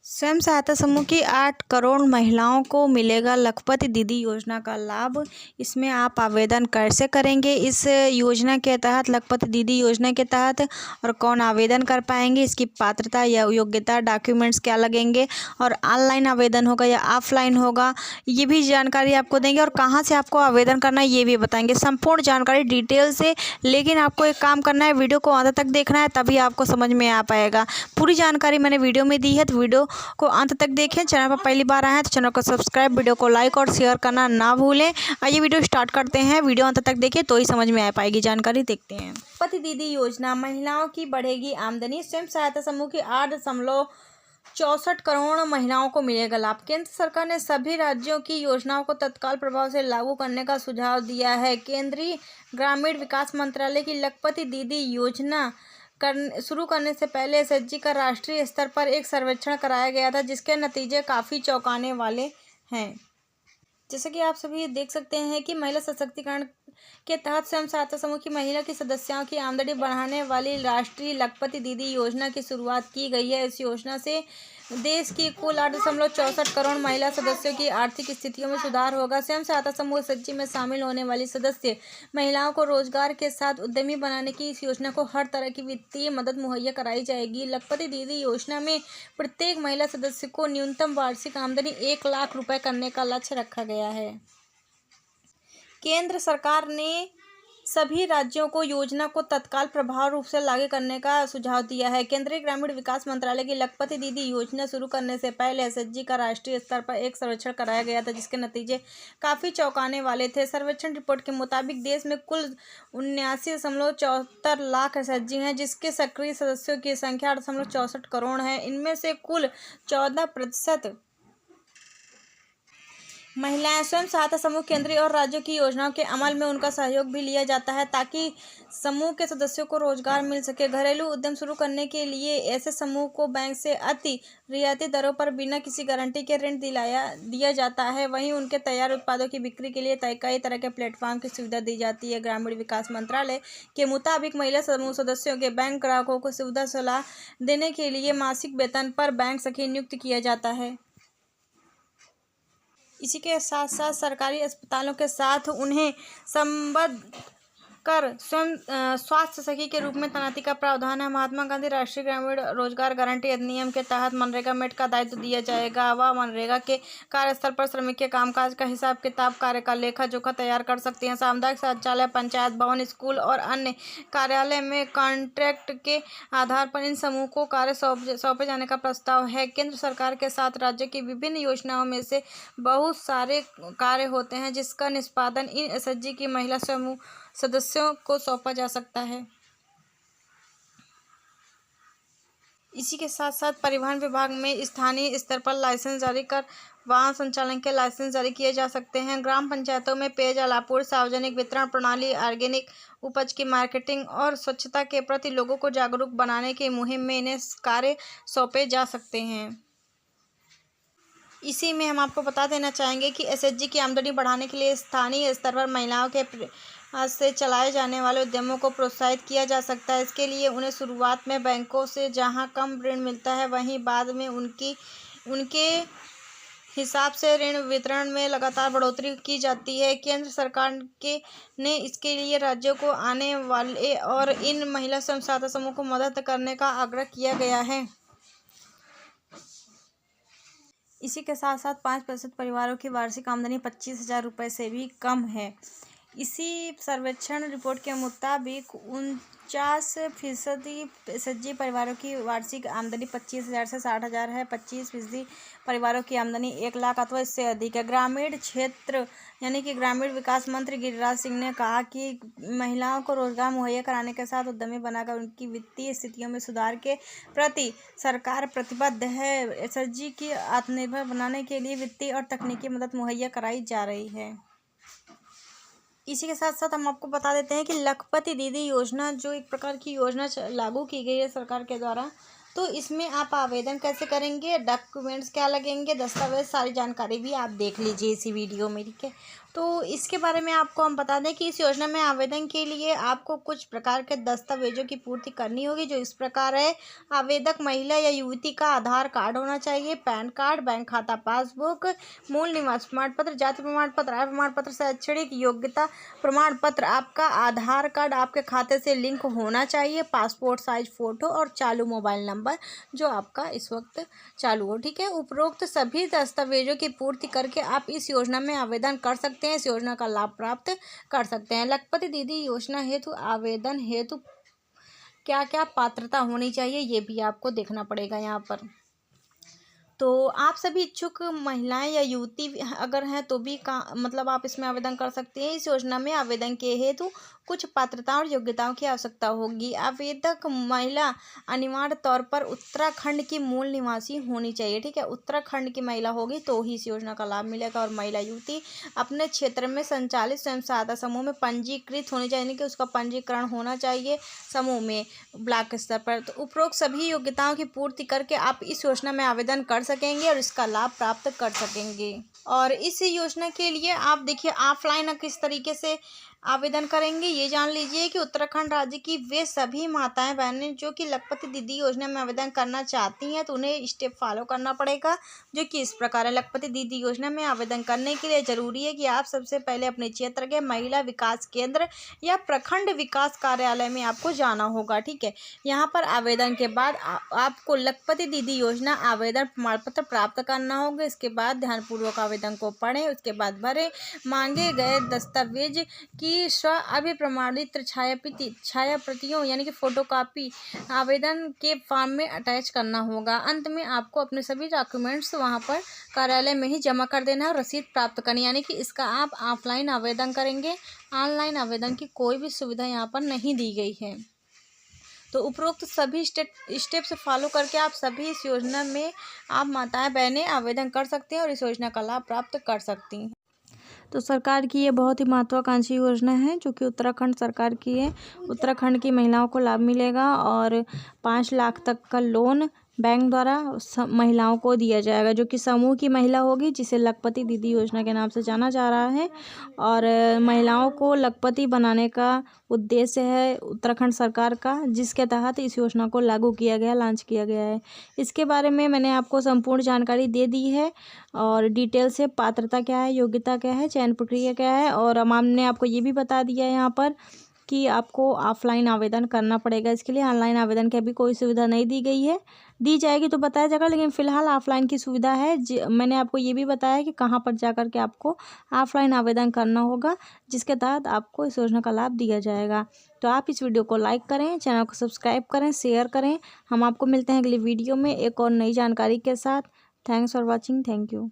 स्वयं सहायता समूह की 8 करोड़ महिलाओं को मिलेगा लखपति दीदी योजना का लाभ। इसमें आप आवेदन कैसे करेंगे इस योजना के तहत, लखपति दीदी योजना के तहत, और कौन आवेदन कर पाएंगे, इसकी पात्रता या योग्यता, डॉक्यूमेंट्स क्या लगेंगे, और ऑनलाइन आवेदन होगा या ऑफलाइन होगा, ये भी जानकारी आपको देंगे। और कहाँ से आपको आवेदन करना है ये भी बताएंगे, संपूर्ण जानकारी डिटेल से। लेकिन आपको एक काम करना है, वीडियो को अंत तक देखना है, तभी आपको समझ में आ पाएगा। पूरी जानकारी मैंने वीडियो में दी है, तो वीडियो को अंत तक देखें। चैनल पर पहली बार आए हैं तो चैनल को सब्सक्राइब, वीडियो को लाइक और शेयर करना ना भूलें। आइए वीडियो स्टार्ट करते हैं। वीडियो अंत तक देखिए तो ही समझ में आ पाएगी जानकारी। देखते हैं। लखपति दीदी योजना, महिलाओं की बढ़ेगी आमदनी। स्वयं सहायता समूह की 8.64 करोड़ महिलाओं को मिलेगा लाभ। केंद्र सरकार ने सभी राज्यों की योजनाओं को तत्काल प्रभाव से लागू करने का सुझाव दिया है। केंद्रीय ग्रामीण विकास मंत्रालय की लखपति दीदी योजना शुरू करने से पहले एसएचजी का राष्ट्रीय स्तर पर एक सर्वेक्षण कराया गया था, जिसके नतीजे काफ़ी चौंकाने वाले हैं। जैसे कि आप सभी देख सकते हैं कि महिला सशक्तिकरण के तहत स्वयं सहायता समूह की महिला की सदस्यों की आमदनी बढ़ाने वाली राष्ट्रीय लखपति दीदी योजना की शुरुआत की गई है। इस योजना से देश की कुल 8.64 करोड़ महिला सदस्यों की आर्थिक स्थितियों में सुधार होगा। स्वयं सहायता समूह एसएचजी में शामिल होने वाली सदस्य महिलाओं को रोजगार के साथ उद्यमी बनाने की इस योजना को हर तरह की वित्तीय मदद मुहैया कराई जाएगी। लखपति दीदी योजना में प्रत्येक महिला सदस्य को न्यूनतम वार्षिक आमदनी 1 लाख रुपए करने का लक्ष्य रखा गया है। केंद्र सरकार ने सभी राज्यों को योजना को तत्काल प्रभाव रूप से लागू करने का सुझाव दिया है। केंद्रीय ग्रामीण विकास मंत्रालय की लखपति दीदी योजना शुरू करने से पहले एसएचजी का राष्ट्रीय स्तर पर एक सर्वेक्षण कराया गया था, जिसके नतीजे काफ़ी चौंकाने वाले थे। सर्वेक्षण रिपोर्ट के मुताबिक देश में कुल 79.74 लाख एसएचजी हैं, जिसके सक्रिय सदस्यों की संख्या 8.64 करोड़ है। इनमें से कुल 14% महिलाएं। स्वयं सहायता समूह केंद्रीय और राज्यों की योजनाओं के अमल में उनका सहयोग भी लिया जाता है, ताकि समूह के सदस्यों को रोजगार मिल सके। घरेलू उद्यम शुरू करने के लिए ऐसे समूह को बैंक से अति रियायती दरों पर बिना किसी गारंटी के ऋण दिया जाता है। वहीं उनके तैयार उत्पादों की बिक्री के लिए कई तरह के प्लेटफॉर्म की सुविधा दी जाती है। ग्रामीण विकास मंत्रालय के मुताबिक महिला समूह सदस्यों के बैंक ग्राहकों को सुविधा सलाह देने के लिए मासिक वेतन पर बैंक सखी नियुक्त किया जाता है। इसी के साथ साथ सरकारी अस्पतालों के साथ उन्हें संबद्ध कर स्वयं स्वास्थ्य सखी के रूप में तैनाती का प्रावधान है। महात्मा गांधी राष्ट्रीय ग्रामीण रोजगार गारंटी अधिनियम के तहत मनरेगा मेट का दायित्व दिया जाएगा। वह मनरेगा के कार्यस्थल पर श्रमिक के कामकाज का हिसाब किताब, कार्य का लेखा जोखा तैयार कर सकती हैं। सामुदायिक शौचालय, पंचायत भवन, स्कूल और अन्य कार्यालय में कॉन्ट्रैक्ट के आधार पर इन समूह को कार्य सौंपे जाने का प्रस्ताव है। केंद्र सरकार के साथ राज्य की विभिन्न योजनाओं में से बहुत सारे कार्य होते हैं, जिसका निष्पादन इन एसएचजी की महिला समूह सदस्यों को सौंपा जा सकता है। इसी के साथ साथ परिवहन विभाग में स्थानीय स्तर पर लाइसेंस जारी कर वाहन संचालन के लाइसेंस जारी किए जा सकते हैं। ग्राम पंचायतों में पेयजल आपूर्ति, सार्वजनिक वितरण प्रणाली, ऑर्गेनिक उपज की मार्केटिंग और स्वच्छता के प्रति लोगों को जागरूक बनाने की मुहिम में इन्हें कार्य सौंपे जा सकते हैं। इसी में हम आपको बता देना चाहेंगे कि एसएचजी की आमदनी बढ़ाने के लिए स्थानीय स्तर पर महिलाओं के से चलाए जाने वाले उद्यमों को प्रोत्साहित किया जा सकता है। इसके लिए उन्हें शुरुआत में बैंकों से जहां कम ऋण मिलता है, वहीं बाद में उनके हिसाब से ऋण वितरण में लगातार बढ़ोतरी की जाती है। केंद्र सरकार ने इसके लिए राज्यों को आने वाले और इन महिला स्वयं सहायता समूह को मदद करने का आग्रह किया गया है। इसी के साथ साथ 5% परिवारों की वार्षिक आमदनी 25,000 रुपये से भी कम है। इसी सर्वेक्षण रिपोर्ट के मुताबिक 49% एसएचजी परिवारों की वार्षिक आमदनी 25,000 से 60,000 है। 25% परिवारों की आमदनी 1 लाख अथवा इससे अधिक है। ग्रामीण क्षेत्र यानी कि ग्रामीण विकास मंत्री गिरिराज सिंह ने कहा कि महिलाओं को रोजगार मुहैया कराने के साथ उद्यमी बनाकर उनकी वित्तीय स्थितियों में सुधार के प्रति सरकार प्रतिबद्ध है। एसएचजी की आत्मनिर्भर बनाने के लिए वित्तीय और तकनीकी मदद मुहैया कराई जा रही है। इसी के साथ साथ हम आपको बता देते हैं कि लखपति दीदी योजना जो एक प्रकार की योजना लागू की गई है सरकार के द्वारा, तो इसमें आप आवेदन कैसे करेंगे, डॉक्यूमेंट्स क्या लगेंगे, दस्तावेज, सारी जानकारी भी आप देख लीजिए इसी वीडियो में, ठीक है। तो इसके बारे में आपको हम बता दें कि इस योजना में आवेदन के लिए आपको कुछ प्रकार के दस्तावेजों की पूर्ति करनी होगी, जो इस प्रकार है। आवेदक महिला या युवती का आधार कार्ड होना चाहिए, पैन कार्ड, बैंक खाता पासबुक, मूल निवास प्रमाण पत्र, जाति प्रमाण पत्र, आय प्रमाण पत्र, शैक्षणिक योग्यता प्रमाण पत्र। आपका आधार कार्ड आपके खाते से लिंक होना चाहिए, पासपोर्ट साइज फ़ोटो और चालू मोबाइल नंबर जो आपका इस वक्त चालू हो। ठीक है, उपरोक्त सभी दस्तावेजों की पूर्ति करके आप इस योजना में आवेदन कर सकते हैं, इस योजना का लाभ प्राप्त कर सकते हैं। लखपति दीदी योजना हेतु आवेदन हेतु क्या क्या पात्रता होनी चाहिए ये भी आपको देखना पड़ेगा यहाँ पर। तो आप सभी इच्छुक महिलाएं या युवती अगर हैं तो भी मतलब आप इसमें आवेदन कर सकते हैं। इस योजना में आवेदन के हेतु कुछ पात्रता और योग्यताओं की आवश्यकता होगी। आवेदक महिला अनिवार्य तौर पर उत्तराखंड की मूल निवासी होनी चाहिए। ठीक है, उत्तराखंड की महिला होगी तो ही इस योजना का लाभ मिलेगा। और महिला युवती अपने क्षेत्र में संचालित स्वयं सहायता समूह में पंजीकृत होनी चाहिए, यानी कि उसका पंजीकरण होना चाहिए समूह में ब्लॉक स्तर पर। तो उपरोक्त सभी योग्यताओं की पूर्ति करके आप इस योजना में आवेदन कर सकेंगे और इसका लाभ प्राप्त कर सकेंगे। और इस योजना के लिए आप देखिए ऑफलाइन किस तरीके से आवेदन करेंगे ये जान लीजिए कि उत्तराखंड राज्य की वे सभी माताएं बहनें जो कि लखपति दीदी योजना में आवेदन करना चाहती हैं तो उन्हें स्टेप फॉलो करना पड़ेगा, जो कि इस प्रकार है। लखपति दीदी योजना में आवेदन करने के लिए जरूरी है कि आप सबसे पहले अपने क्षेत्र के महिला विकास केंद्र या प्रखंड विकास कार्यालय में आपको जाना होगा। ठीक है, यहाँ पर आवेदन के बाद आपको लखपति दीदी योजना आवेदन प्रमाण पत्र प्राप्त करना होगा। इसके बाद ध्यानपूर्वक आवेदन को पढ़ें, उसके बाद भरें। मांगे गए दस्तावेज की स्व अभिप्रमाणित छाया प्रतियों यानी कि फोटोकॉपी आवेदन के फॉर्म में अटैच करना होगा। अंत में आपको अपने सभी डॉक्यूमेंट्स वहां पर कार्यालय में ही जमा कर देना है और रसीद प्राप्त करनी, यानी कि इसका आप ऑफलाइन आवेदन करेंगे। ऑनलाइन आवेदन की कोई भी सुविधा यहाँ पर नहीं दी गई है। तो उपरोक्त सभी स्टेप्स फॉलो करके आप सभी इस योजना में आप माताएं बहनें आवेदन कर सकते हैं और इस योजना का लाभ प्राप्त कर सकती हैं। तो सरकार की ये बहुत ही महत्वाकांक्षी योजना है जो कि उत्तराखंड सरकार की है। उत्तराखंड की महिलाओं को लाभ मिलेगा और 5 लाख तक का लोन बैंक द्वारा महिलाओं को दिया जाएगा, जो कि समूह की महिला होगी जिसे लखपति दीदी योजना के नाम से जाना जा रहा है। और महिलाओं को लखपति बनाने का उद्देश्य है उत्तराखंड सरकार का, जिसके तहत इस योजना को लागू किया गया, लॉन्च किया गया है। इसके बारे में मैंने आपको संपूर्ण जानकारी दे दी है और डिटेल से पात्रता क्या है, योग्यता क्या है, चयन प्रक्रिया क्या है। और हमने आपको ये भी बता दिया है यहाँ पर कि आपको ऑफलाइन आवेदन करना पड़ेगा। इसके लिए ऑनलाइन आवेदन की अभी कोई सुविधा नहीं दी गई है, दी जाएगी तो बताया जाएगा, लेकिन फ़िलहाल ऑफलाइन की सुविधा है। मैंने आपको ये भी बताया है कि कहाँ पर जाकर के आपको ऑफलाइन आवेदन करना होगा, जिसके तहत आपको इस योजना का लाभ दिया जाएगा। तो आप इस वीडियो को लाइक करें, चैनल को सब्सक्राइब करें, शेयर करें। हम आपको मिलते हैं अगली वीडियो में एक और नई जानकारी के साथ। Thanks for watching. Thank you.